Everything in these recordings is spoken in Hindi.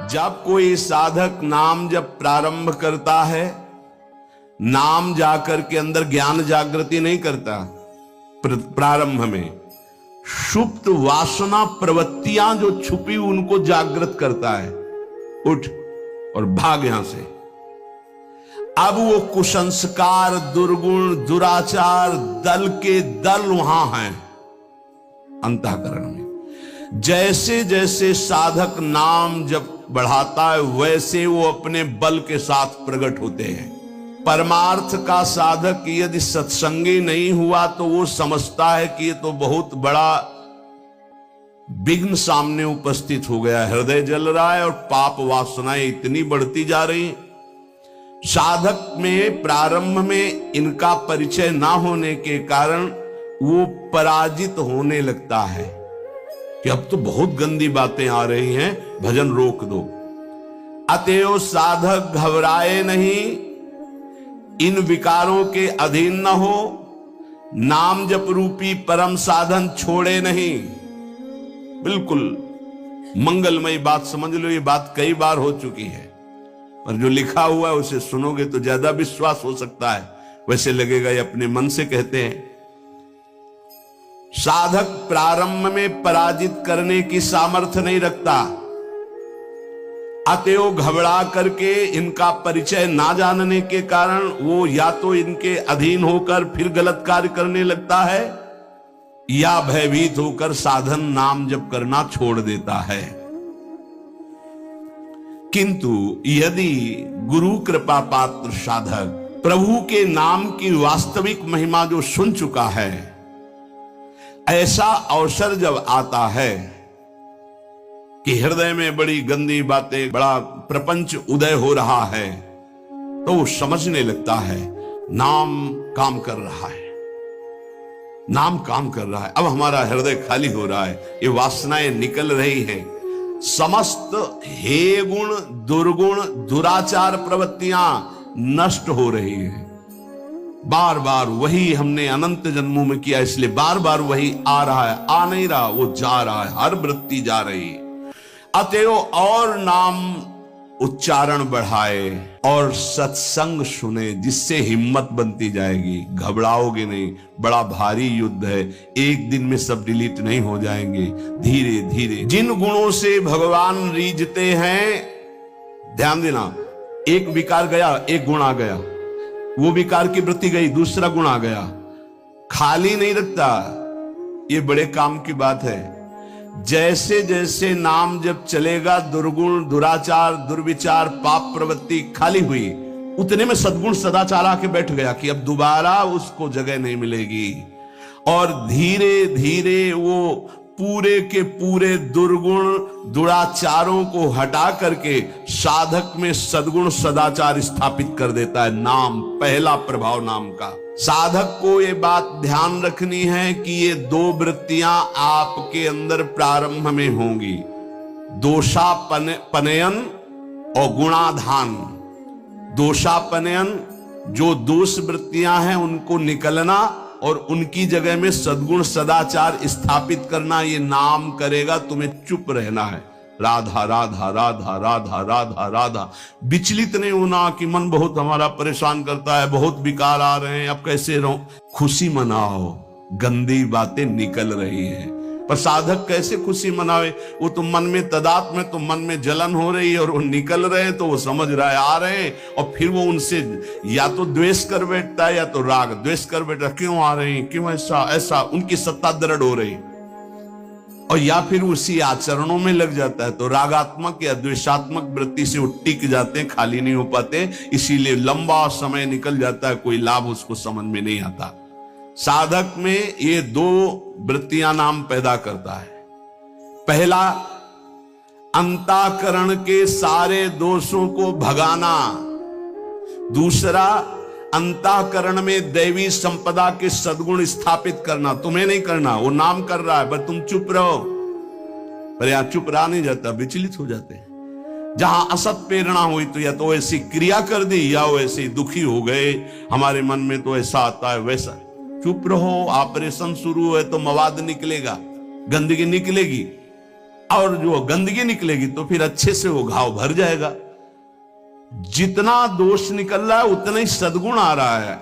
जब कोई साधक नाम जब प्रारंभ करता है, नाम जाकर के अंदर ज्ञान जागृति नहीं करता, प्रारंभ में सुप्त वासना प्रवृत्तियां जो छुपी उनको जागृत करता है। उठ और भाग यहां से। अब वो कुसंस्कार, दुर्गुण, दुराचार दल के दल वहां हैं अंतःकरण में। जैसे जैसे साधक नाम जब बढ़ाता है वैसे वो अपने बल के साथ प्रकट होते हैं। परमार्थ का साधक यदि सत्संगी नहीं हुआ तो वो समझता है कि ये तो बहुत बड़ा विघ्न सामने उपस्थित हो गया, हृदय जल रहा है और पाप वासनाएं इतनी बढ़ती जा रही। साधक में प्रारंभ में इनका परिचय ना होने के कारण वो पराजित होने लगता है कि अब तो बहुत गंदी बातें आ रही हैं, भजन रोक दो। अतएव साधक घबराए नहीं, इन विकारों के अधीन न हो, नाम जप रूपी परम साधन छोड़े नहीं। बिल्कुल मंगलमयी बात समझ लो, ये बात कई बार हो चुकी है, पर जो लिखा हुआ है उसे सुनोगे तो ज्यादा विश्वास हो सकता है, वैसे लगेगा ये अपने मन से कहते हैं। साधक प्रारंभ में पराजित करने की सामर्थ्य नहीं रखता, अतएव घबरा करके इनका परिचय ना जानने के कारण वो या तो इनके अधीन होकर फिर गलत कार्य करने लगता है या भयभीत होकर साधन नाम जप करना छोड़ देता है। किंतु यदि गुरु कृपा पात्र साधक प्रभु के नाम की वास्तविक महिमा जो सुन चुका है, ऐसा अवसर जब आता है कि हृदय में बड़ी गंदी बातें, बड़ा प्रपंच उदय हो रहा है, तो वो समझने लगता है नाम काम कर रहा है, नाम काम कर रहा है। अब हमारा हृदय खाली हो रहा है, ये वासनाएं निकल रही हैं, समस्त हे गुण, दुर्गुण, दुराचार प्रवृत्तियां नष्ट हो रही हैं। बार बार वही हमने अनंत जन्मों में किया, इसलिए बार बार वही आ रहा है, आ नहीं रहा, वो जा रहा है, हर वृत्ति जा रही है। अतएव और नाम उच्चारण बढ़ाए और सत्संग सुने, जिससे हिम्मत बनती जाएगी, घबराओगे नहीं। बड़ा भारी युद्ध है, एक दिन में सब डिलीट नहीं हो जाएंगे, धीरे धीरे। जिन गुणों से भगवान रीझते हैं, ध्यान देना, एक विकार गया, एक गुण आ गया, वो विकार की वृत्ति गई, दूसरा गुण आ गया, खाली नहीं रखता। ये बड़े काम की बात है। जैसे जैसे नाम जब चलेगा, दुर्गुण, दुराचार, दुर्विचार, पाप प्रवृत्ति खाली हुई, उतने में सद्गुण सदाचार आके बैठ गया कि अब दोबारा उसको जगह नहीं मिलेगी। और धीरे धीरे वो पूरे के पूरे दुर्गुण, दुराचारों को हटा करके साधक में सद्गुण सदाचार स्थापित कर देता है। नाम, पहला प्रभाव नाम का। साधक को ये बात ध्यान रखनी है कि ये दो वृत्तियां आपके अंदर प्रारंभ में होंगी, दोषापनयन और गुणाधान। दोषापनयन, जो दोष वृत्तियां हैं उनको निकलना और उनकी जगह में सद्गुण सदाचार स्थापित करना। ये नाम करेगा, तुम्हें चुप रहना है, राधा राधा राधा राधा राधा राधा। विचलित नहीं होना कि मन बहुत हमारा परेशान करता है, बहुत विकार आ रहे हैं, अब कैसे रहूं। खुशी मनाओ, गंदी बातें निकल रही हैं। पर साधक कैसे खुशी मनावे? वो तो मन में तदात्म में, तो मन में जलन हो रही है और वो निकल रहे हैं, तो वो समझ रहा है आ रहे हैं, और फिर वो उनसे या तो द्वेष कर बैठता है या तो राग द्वेष कर बैठता, क्यों आ रहे हैं, क्यों ऐसा ऐसा, उनकी सत्ता दृढ़ हो रही, और या फिर उसी आचरणों में लग जाता है, तो रागात्मक या द्वेषात्मक वृत्ति से वो टिक जाते हैं, खाली नहीं हो पाते, इसीलिए लंबा समय निकल जाता है, कोई लाभ उसको समझ में नहीं आता। साधक में ये दो वृत्तियां नाम पैदा करता है। पहला, अंतःकरण के सारे दोषों को भगाना। दूसरा, अंतःकरण में दैवी संपदा के सद्गुण स्थापित करना। तुम्हें नहीं करना, वो नाम कर रहा है, पर तुम चुप रहो। पर यहां चुप रहा नहीं जाता, विचलित हो जाते हैं। जहां असत प्रेरणा हुई तो या तो ऐसी क्रिया कर दी या वैसे दुखी हो गए, हमारे मन में तो ऐसा आता है वैसा। चुप रहो, ऑपरेशन शुरू है तो मवाद निकलेगा, गंदगी निकलेगी, और जो गंदगी निकलेगी तो फिर अच्छे से वो घाव भर जाएगा। जितना दोष निकल रहा है उतना ही सद्गुण आ रहा है।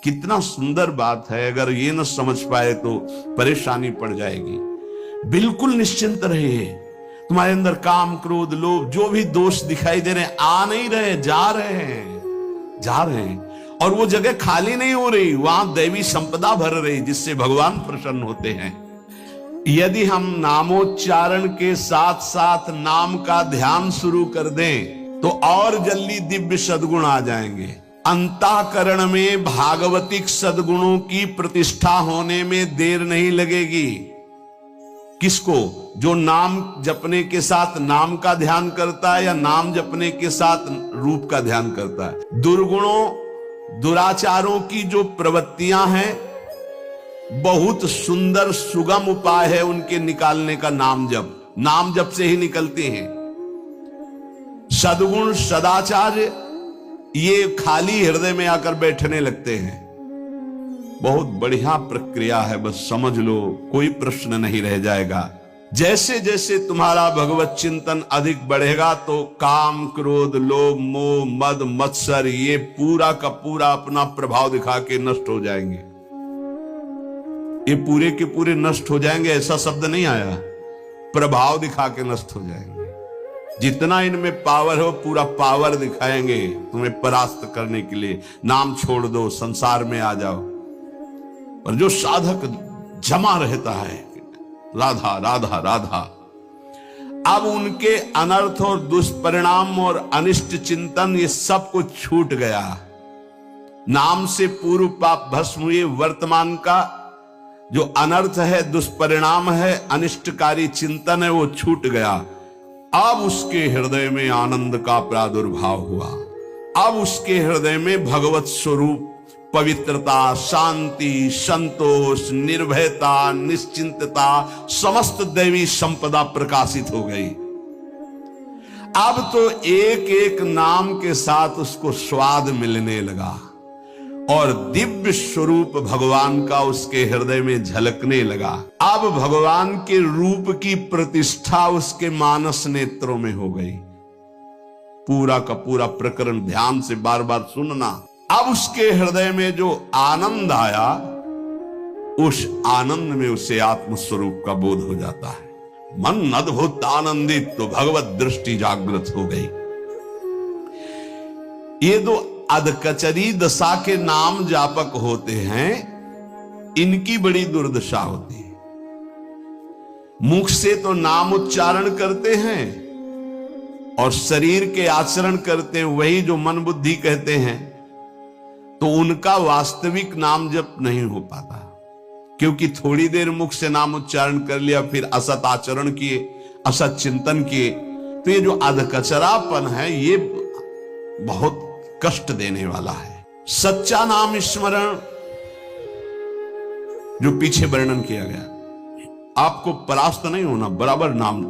कितना सुंदर बात है। अगर ये न समझ पाए तो परेशानी पड़ जाएगी। बिल्कुल निश्चिंत रहिए। तुम्हारे अंदर काम, क्रोध, लोभ, जो भी दोष दिखाई दे रहे हैं, आ नहीं रहे, जा रहे हैं, जा रहे हैं। और वो जगह खाली नहीं हो रही, वहां दैवी संपदा भर रही, जिससे भगवान प्रसन्न होते हैं। यदि हम नामोच्चारण के साथ साथ नाम का ध्यान शुरू कर दें तो और जल्दी दिव्य सद्गुण आ जाएंगे। अंतःकरण में भागवतिक सद्गुणों की प्रतिष्ठा होने में देर नहीं लगेगी। किसको? जो नाम जपने के साथ नाम का ध्यान करता है या नाम जपने के साथ रूप का ध्यान करता है। दुर्गुणों, दुराचारों की जो प्रवृत्तियां हैं, बहुत सुंदर सुगम उपाय है उनके निकालने का नाम जप। नाम जप से ही निकलते हैं। सद्गुण, सदाचार ये खाली हृदय में आकर बैठने लगते हैं। बहुत बढ़िया प्रक्रिया है, बस समझ लो, कोई प्रश्न नहीं रह जाएगा। जैसे जैसे तुम्हारा भगवत चिंतन अधिक बढ़ेगा तो काम, क्रोध, लोभ, मोह, मद, मत्सर ये पूरा का पूरा अपना प्रभाव दिखा के नष्ट हो जाएंगे। ये पूरे के पूरे नष्ट हो जाएंगे, ऐसा शब्द नहीं आया, प्रभाव दिखा के नष्ट हो जाएंगे। जितना इनमें पावर हो पूरा पावर दिखाएंगे तुम्हें परास्त करने के लिए। नाम छोड़ दो, संसार में आ जाओ। और जो साधक जमा रहता है, राधा राधा राधा, अब उनके अनर्थ और दुष्परिणाम और अनिष्ट चिंतन ये सब कुछ छूट गया। नाम से पूर्व पाप भस्म हुए। वर्तमान का जो अनर्थ है, दुष्परिणाम है, अनिष्टकारी चिंतन है, वो छूट गया। अब उसके हृदय में आनंद का प्रादुर्भाव हुआ। अब उसके हृदय में भगवत स्वरूप, पवित्रता, शांति, संतोष, निर्भयता, निश्चिंतता, समस्त दैवी संपदा प्रकाशित हो गई। अब तो एक एक नाम के साथ उसको स्वाद मिलने लगा और दिव्य स्वरूप भगवान का उसके हृदय में झलकने लगा। अब भगवान के रूप की प्रतिष्ठा उसके मानस नेत्रों में हो गई। पूरा का पूरा प्रकरण ध्यान से बार बार सुनना। अब उसके हृदय में जो आनंद आया, उस आनंद में उसे आत्मस्वरूप का बोध हो जाता है। मन अद्भुत आनंदित, तो भगवत दृष्टि जागृत हो गई। ये दो अधकचरी दशा के नाम जापक होते हैं, इनकी बड़ी दुर्दशा होती है। मुख से तो नाम उच्चारण करते हैं और शरीर के आचरण करते हैं, वही जो मन बुद्धि कहते हैं, तो उनका वास्तविक नाम जप नहीं हो पाता। क्योंकि थोड़ी देर मुख से नाम उच्चारण कर लिया, फिर असत आचरण किए, असत चिंतन किए, तो ये जो अधकचरापन है ये बहुत कष्ट देने वाला है। सच्चा नाम स्मरण जो पीछे वर्णन किया गया, आपको परास्त नहीं होना, बराबर नाम।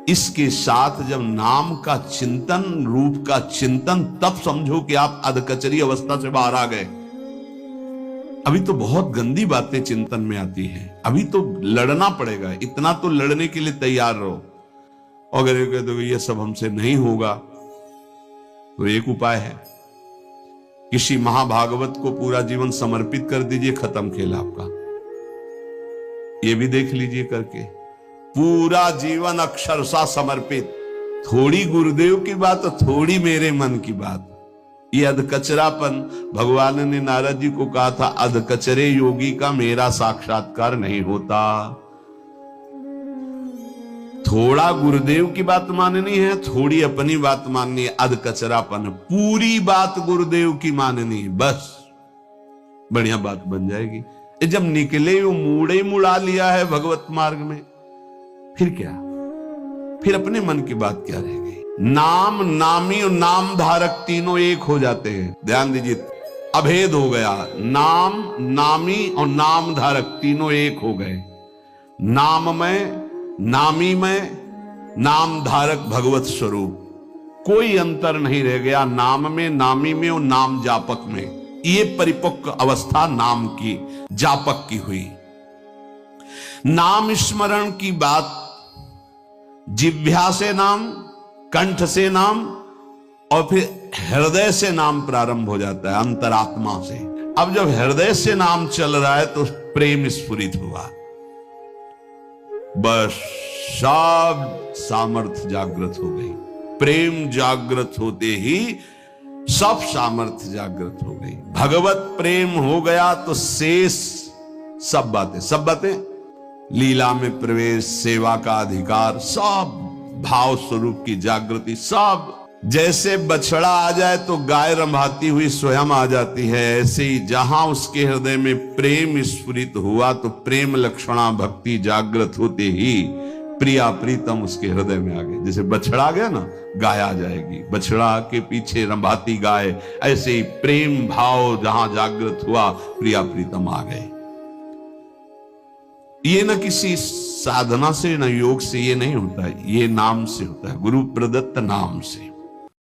इसके साथ जब नाम का चिंतन, रूप का चिंतन, तब समझो कि आप अधकचरी अवस्था से बाहर आ गए। अभी तो बहुत गंदी बातें चिंतन में आती हैं, अभी तो लड़ना पड़ेगा। इतना तो लड़ने के लिए तैयार रहो। अगर ये कह दो ये सब हमसे नहीं होगा, तो एक उपाय है, किसी महाभागवत को पूरा जीवन समर्पित कर दीजिए, खत्म खेल आपका। ये भी देख लीजिए करके, पूरा जीवन अक्षरशः समर्पित। थोड़ी गुरुदेव की बात, थोड़ी मेरे मन की बात। ये अधकचरापन, भगवान ने नारद जी को कहा था, अधकचरे योगी का मेरा साक्षात्कार नहीं होता। थोड़ा गुरुदेव की बात माननी है, थोड़ी अपनी बात माननी है, अधकचरापन। पूरी बात गुरुदेव की माननी है, बस बढ़िया बात बन जाएगी। जब निकले वो मूड़े मुड़ा लिया है भगवत मार्ग में, फिर क्या? फिर अपने मन की बात क्या रह गई? नाम, नामी और नाम धारक तीनों एक हो जाते हैं। ध्यान दीजिए, अभेद हो गया। नाम, नामी और नाम धारक तीनों एक हो गए। नाम में, नामी में, नाम धारक भगवत स्वरूप, कोई अंतर नहीं रह गया नाम में, नामी में और नाम जापक में। ये परिपक्व अवस्था नाम की, जापक की हुई। नाम स्मरण की बात जिह्वा से नाम, कंठ से नाम, और फिर हृदय से नाम प्रारंभ हो जाता है, अंतरात्मा से। अब जब हृदय से नाम चल रहा है तो प्रेम स्फुरित हुआ, बस सब सामर्थ्य जागृत हो गई। प्रेम जागृत होते ही सब सामर्थ्य जागृत हो गई। भगवत प्रेम हो गया तो शेष सब बातें, लीला में प्रवेश, सेवा का अधिकार, सब भाव स्वरूप की जागृति, सब। जैसे बछड़ा आ जाए तो गाय रंभाती हुई स्वयं आ जाती है, ऐसे ही जहां उसके हृदय में प्रेम स्फुरित हुआ तो प्रेम लक्षणा भक्ति जागृत होते ही प्रिया प्रीतम उसके हृदय में आ गए। जैसे बछड़ा आ गया ना, गाय आ जाएगी, बछड़ा के पीछे रंभाती गाय, ऐसे ही प्रेम भाव जहां जागृत हुआ प्रिया प्रीतम आ गए। ये न किसी साधना से न योग से ये नहीं होता है, ये नाम से होता है, गुरु प्रदत्त नाम से।